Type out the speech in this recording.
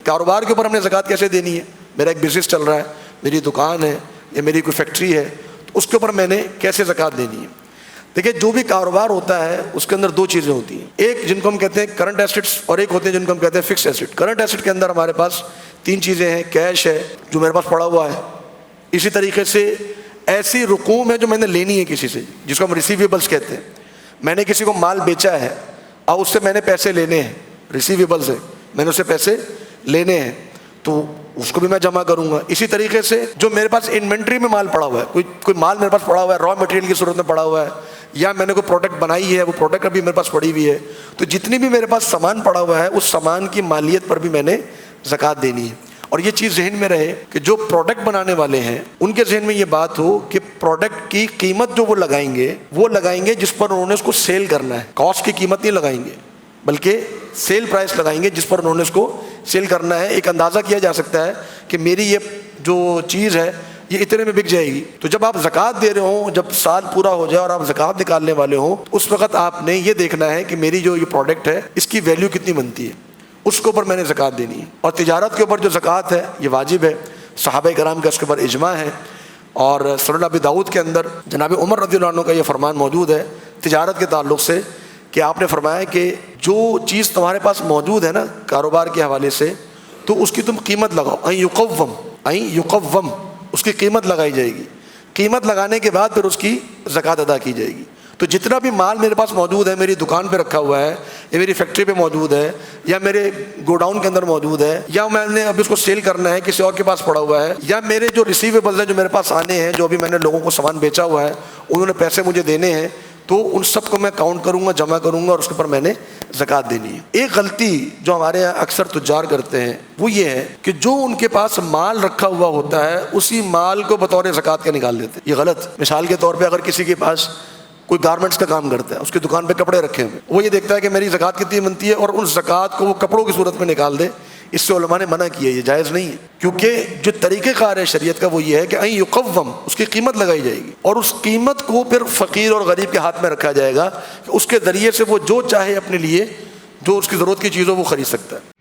کاروبار کے اوپر ہم نے زکوٰۃ کیسے دینی ہے؟ میرا ایک بزنس چل رہا ہے، میری دکان ہے یا میری کوئی فیکٹری ہے، تو اس کے اوپر میں نے کیسے زکوٰۃ دینی ہے؟ دیکھیں، جو بھی کاروبار ہوتا ہے اس کے اندر دو چیزیں ہوتی ہیں، ایک جن کو ہم کہتے ہیں کرنٹ ایسٹس اور ایک ہوتے ہیں جن کو ہم کہتے ہیں فکس ایسٹ۔ کرنٹ ایسٹ کے اندر ہمارے پاس تین چیزیں ہیں، کیش ہے جو میرے پاس پڑا ہوا ہے، اسی طریقے سے ایسی رقوم ہے جو میں نے لینی ہے کسی سے، جس کو ہم ریسیویبلس کہتے ہیں۔ میں نے کسی کو مال بیچا ہے اور اس سے میں نے پیسے لینے ہیں، ریسیویبلس ہے، میں نے اس سے پیسے لینے ہیں، تو اس کو بھی میں جمع کروں گا۔ اسی طریقے سے جو میرے پاس انوینٹری میں مال پڑا ہوا ہے، کوئی مال میرے پاس پڑا ہوا ہے، را مٹیریل کی صورت میں پڑا ہوا ہے، یا میں نے کوئی پروڈکٹ بنائی ہے، وہ پروڈکٹ ابھی میرے پاس پڑی ہوئی ہے، تو جتنی بھی میرے پاس سامان پڑا ہوا ہے اس سامان کی مالیت پر بھی میں نے زکوٰۃ دینی ہے۔ اور یہ چیز ذہن میں رہے کہ جو پروڈکٹ بنانے والے ہیں ان کے ذہن میں یہ بات ہو کہ پروڈکٹ کی قیمت جو وہ لگائیں گے جس پر انہوں نے اس کو سیل کرنا ہے، کاسٹ کی قیمت نہیں لگائیں گے بلکہ سیل پرائس لگائیں گے جس پر انہوں نے اس کو سیل کرنا ہے۔ ایک اندازہ کیا جا سکتا ہے کہ میری یہ جو چیز ہے یہ اتنے میں بک جائے گی، تو جب آپ زکوٰۃ دے رہے ہوں، جب سال پورا ہو جائے اور آپ زکوٰۃ نکالنے والے ہوں، اس وقت آپ نے یہ دیکھنا ہے کہ میری جو یہ پروڈکٹ ہے اس کی ویلیو کتنی بنتی ہے، اس کے اوپر میں نے زکوٰۃ دینی ہے۔ اور تجارت کے اوپر جو زکوٰۃ ہے یہ واجب ہے، صحابہ کرام کا اس کے اوپر اجماع ہے، اور سنن ابی داؤد کے اندر جناب عمر رضی اللہ عنہ کا یہ فرمان موجود ہے تجارت کے تعلق سے کہ آپ نے فرمایا کہ جو چیز تمہارے پاس موجود ہے نا کاروبار کے حوالے سے، تو اس کی تم قیمت لگاؤ، این یقوم، اس کی قیمت لگائی جائے گی، قیمت لگانے کے بعد پھر اس کی زکوٰۃ ادا کی جائے گی۔ تو جتنا بھی مال میرے پاس موجود ہے، میری دکان پہ رکھا ہوا ہے یا میری فیکٹری پہ موجود ہے یا میرے گوڈاؤن کے اندر موجود ہے، یا میں نے ابھی اس کو سیل کرنا ہے کسی اور کے پاس پڑا ہوا ہے، یا میرے جو ریسیویبلز ہیں جو میرے پاس آنے ہیں، جو ابھی میں نے لوگوں کو سامان بیچا ہوا ہے انہوں نے پیسے مجھے دینے ہیں، تو ان سب کو میں کاؤنٹ کروں گا، جمع کروں گا، اور اس کے اوپر میں نے زکوٰۃ دینی ہے۔ ایک غلطی جو ہمارے یہاں اکثر تجار کرتے ہیں وہ یہ ہے کہ جو ان کے پاس مال رکھا ہوا ہوتا ہے اسی مال کو بطور زکوٰۃ کے نکال دیتے ہیں۔ یہ غلط۔ مثال کے طور پہ اگر کسی کے پاس کوئی گارمنٹس کا کام کرتا ہے، اس کی دکان پہ کپڑے رکھے ہوئے، وہ یہ دیکھتا ہے کہ میری زکوٰۃ کتنی بنتی ہے اور ان زکوٰۃ کو وہ کپڑوں کی صورت میں نکال دے، اس سے علماء نے منع کیا، یہ جائز نہیں ہے، کیونکہ جو طریقہ کار ہے شریعت کا وہ یہ ہے کہ این یقوم، اس کی قیمت لگائی جائے گی اور اس قیمت کو پھر فقیر اور غریب کے ہاتھ میں رکھا جائے گا کہ اس کے ذریعے سے وہ جو چاہے اپنے لیے جو اس کی ضرورت کی چیز ہو وہ خرید سکتا ہے۔